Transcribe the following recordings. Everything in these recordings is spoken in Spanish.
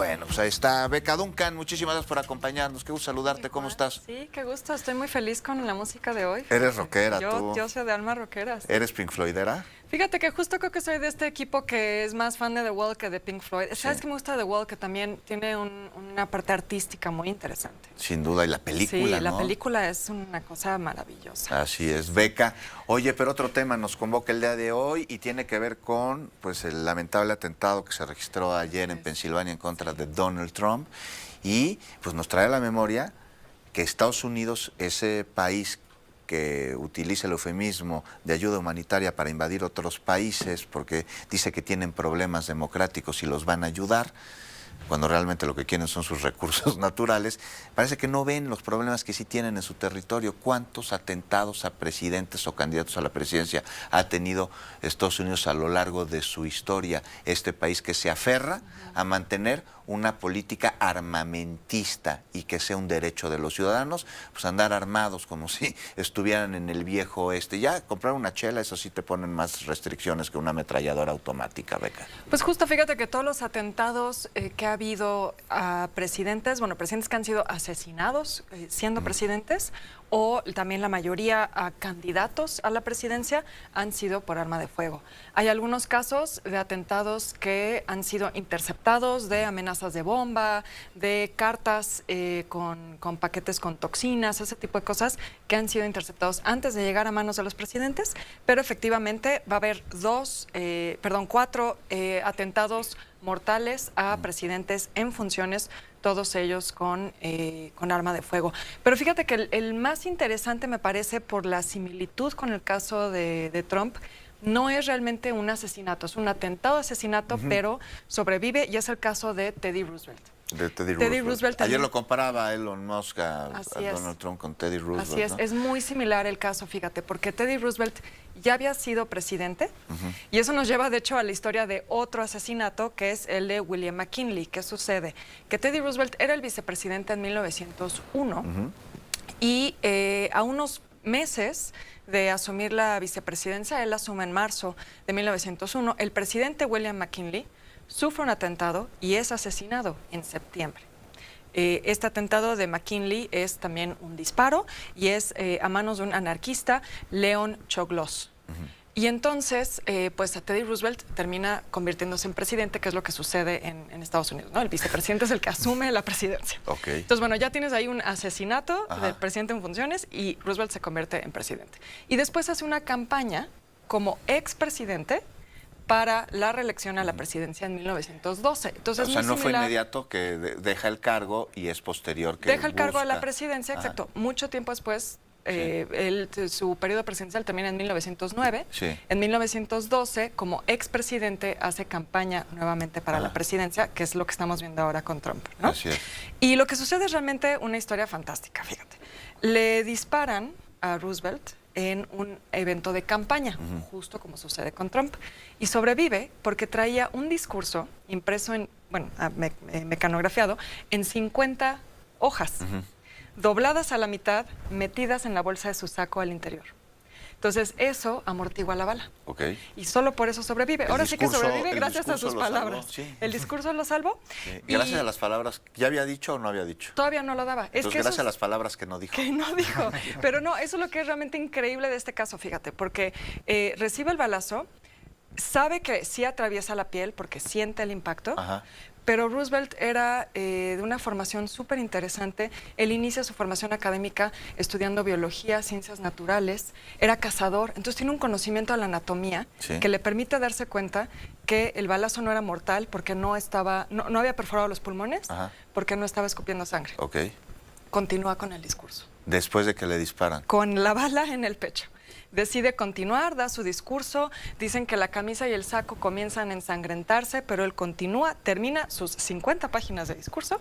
Bueno, pues ahí está Beca Duncan, muchísimas gracias por acompañarnos, qué gusto saludarte, ¿cómo estás? Sí, qué gusto, estoy muy feliz con la música de hoy. Eres rockera, tú. Yo soy de alma rockera. Sí. ¿Eres Pink Floydera? Fíjate que justo creo que soy de este equipo que es más fan de The Wall que de Pink Floyd. ¿Sabes Sí. qué me gusta de The Wall? Que también tiene una parte artística muy interesante. Sin duda, y la película, Sí, la ¿no? película es una cosa maravillosa. Así es, Beca. Oye, pero otro tema nos convoca el día de hoy y tiene que ver con pues el lamentable atentado que se registró ayer en Pensilvania en contra de Donald Trump y pues nos trae a la memoria que Estados Unidos, ese país que utiliza el eufemismo de ayuda humanitaria para invadir otros países porque dice que tienen problemas democráticos y los van a ayudar, cuando realmente lo que quieren son sus recursos naturales, parece que no ven los problemas que sí tienen en su territorio. ¿Cuántos atentados a presidentes o candidatos a la presidencia ha tenido Estados Unidos a lo largo de su historia? Este país que se aferra a mantener una política armamentista y que sea un derecho de los ciudadanos, pues andar armados como si estuvieran en el viejo oeste. Ya comprar una chela, eso sí te ponen más restricciones que una ametralladora automática, Beca. Pues justo fíjate que todos los atentados que ha habido a presidentes, bueno, presidentes que han sido asesinados siendo presidentes, o también la mayoría a candidatos a la presidencia han sido por arma de fuego. Hay algunos casos de atentados que han sido interceptados, de amenazas de bomba, de cartas con paquetes con toxinas, ese tipo de cosas que han sido interceptados antes de llegar a manos de los presidentes, pero efectivamente va a haber cuatro atentados mortales a presidentes en funciones, todos ellos con arma de fuego. Pero fíjate que el más interesante me parece por la similitud con el caso de Trump, no es realmente un asesinato, es un atentado asesinato, pero sobrevive, y es el caso de Teddy Roosevelt. De Teddy Roosevelt. Ayer también. lo comparaba Elon Musk a Así Donald Trump con Teddy Roosevelt. Así es, ¿no? es muy similar el caso, fíjate, porque Teddy Roosevelt ya había sido presidente y eso nos lleva de hecho a la historia de otro asesinato que es el de William McKinley. ¿Qué sucede? Que Teddy Roosevelt era el vicepresidente en 1901 y a unos meses de asumir la vicepresidencia, él asume en marzo de 1901, el presidente William McKinley sufre un atentado y es asesinado en septiembre. Este atentado de McKinley es también un disparo y es a manos de un anarquista, Leon Czolgosz. Y entonces, pues a Teddy Roosevelt termina convirtiéndose en presidente, que es lo que sucede en Estados Unidos, ¿no? El vicepresidente es el que asume la presidencia. Okay. Entonces, bueno, ya tienes ahí un asesinato del presidente en funciones y Roosevelt se convierte en presidente. Y después hace una campaña como expresidente para la reelección a la presidencia en 1912. Entonces, o sea, no fue similar. inmediato que deja el cargo y es posterior que Deja el cargo a la busca. presidencia, exacto. Mucho tiempo después, Sí. su periodo presidencial termina en 1909. Sí. En 1912, como expresidente, hace campaña nuevamente para la presidencia, que es lo que estamos viendo ahora con Trump, ¿no? Así es. Y lo que sucede es realmente una historia fantástica, fíjate. Le disparan a Roosevelt en un evento de campaña, justo como sucede con Trump, y sobrevive porque traía un discurso impreso mecanografiado en 50 hojas, dobladas a la mitad, metidas en la bolsa de su saco al interior. Entonces, eso amortigua la bala. Okay. Y solo por eso sobrevive. Ahora sí que sobrevive gracias a sus lo palabras. salvó, sí. El discurso lo salvó. Sí. Y Gracias a las palabras, ¿ya había dicho o no había dicho? todavía no lo daba. Es Entonces, que gracias a las palabras que no dijo. que no dijo. Pero no, eso es lo que es realmente increíble de este caso, fíjate, porque recibe el balazo, sabe que sí atraviesa la piel porque siente el impacto, pero Roosevelt era de una formación súper interesante. Él inicia su formación académica estudiando biología, ciencias naturales, era cazador, entonces tiene un conocimiento de la anatomía que le permite darse cuenta que el balazo no era mortal porque no había perforado los pulmones, porque no estaba escupiendo sangre. Okay. Continúa con el discurso. Después de que le disparan. Con la bala en el pecho. Decide continuar, da su discurso, dicen que la camisa y el saco comienzan a ensangrentarse, pero él continúa, termina sus 50 páginas de discurso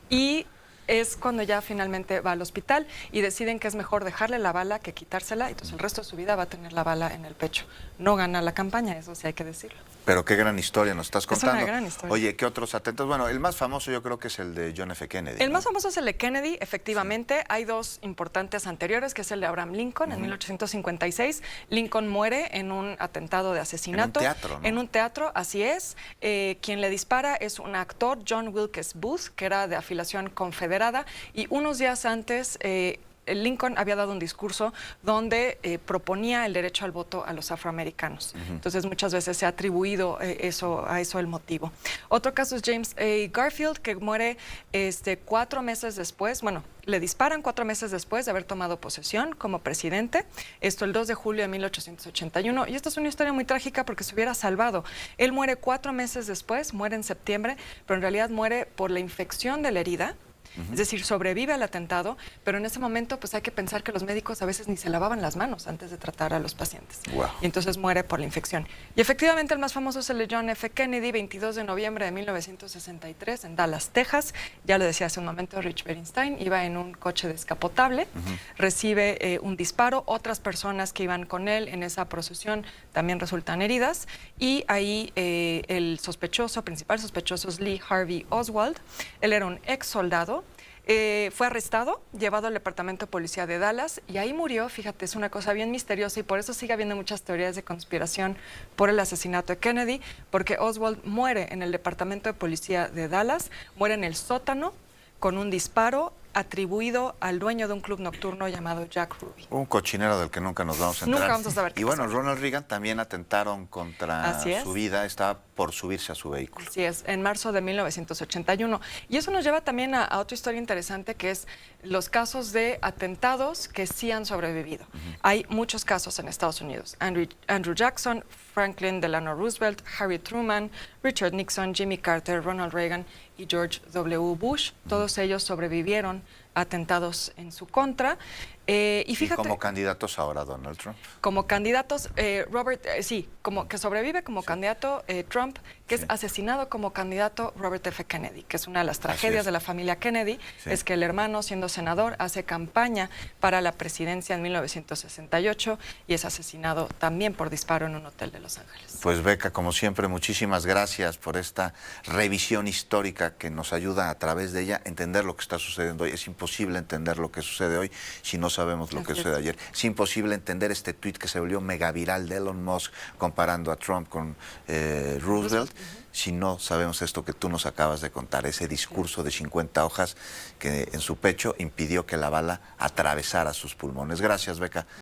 y es cuando ya finalmente va al hospital y deciden que es mejor dejarle la bala que quitársela, y entonces el resto de su vida va a tener la bala en el pecho. No gana la campaña, eso sí hay que decirlo. Pero qué gran historia nos estás Es contando. una gran historia. Oye, ¿qué otros atentados? Bueno, el más famoso yo creo que es el de John F. Kennedy. El ¿no? más famoso es el de Kennedy, efectivamente. Sí. Hay dos importantes anteriores, que es el de Abraham Lincoln en 1856. Lincoln muere en un atentado de asesinato. En un teatro, ¿no? En un teatro, así es. Quien le dispara es un actor, John Wilkes Booth, que era de afiliación confederada. Y unos días antes... Lincoln había dado un discurso donde proponía el derecho al voto a los afroamericanos. Entonces muchas veces se ha atribuido a eso el motivo. Otro caso es James A. Garfield, que muere 4 meses después, bueno, le disparan 4 meses después de haber tomado posesión como presidente. Esto el 2 de julio de 1881. Y esta es una historia muy trágica porque se hubiera salvado. Él muere 4 meses después, muere en septiembre, pero en realidad muere por la infección de la herida. Es decir, sobrevive al atentado, pero en ese momento pues hay que pensar que los médicos a veces ni se lavaban las manos antes de tratar a los pacientes. Wow. Y entonces muere por la infección. Y efectivamente el más famoso es el de John F. Kennedy, 22 de noviembre de 1963 en Dallas, Texas. Ya lo decía hace un momento Rich Berenstein, iba en un coche descapotable, recibe un disparo, otras personas que iban con él en esa procesión también resultan heridas y ahí el principal sospechoso es Lee Harvey Oswald. Él era un ex soldado. Fue arrestado, llevado al departamento de policía de Dallas y ahí murió. Fíjate, es una cosa bien misteriosa y por eso sigue habiendo muchas teorías de conspiración por el asesinato de Kennedy, porque Oswald muere en el departamento de policía de Dallas, muere en el sótano con un disparo atribuido al dueño de un club nocturno llamado Jack Ruby. Un cochinero del que nunca nos vamos a enterar. Nunca vamos a saber qué Y bueno, pasó. Ronald Reagan también atentaron contra su vida, estaba por subirse a su vehículo. Así es, en marzo de 1981. Y eso nos lleva también a otra historia interesante, que es los casos de atentados que sí han sobrevivido. Hay muchos casos en Estados Unidos. Andrew Jackson, Franklin Delano Roosevelt, Harry Truman, Richard Nixon, Jimmy Carter, Ronald Reagan y George W. Bush. Todos ellos sobrevivieron a atentados en su contra. Y fíjate, ¿Y como candidatos ahora Donald Trump? como candidatos, como que sobrevive como candidato Trump, que es asesinado como candidato Robert F. Kennedy, que es una de las tragedias de la familia Kennedy, es que el hermano, siendo senador, hace campaña para la presidencia en 1968 y es asesinado también por disparo en un hotel de Los Ángeles. Pues Beca, como siempre, muchísimas gracias por esta revisión histórica que nos ayuda a través de ella a entender lo que está sucediendo hoy. Es imposible entender lo que sucede hoy si no sabemos lo que sucedió ayer. Es imposible entender este tuit que se volvió mega viral de Elon Musk comparando a Trump con Roosevelt si no sabemos esto que tú nos acabas de contar, ese discurso de 50 hojas que en su pecho impidió que la bala atravesara sus pulmones. Gracias, Beca.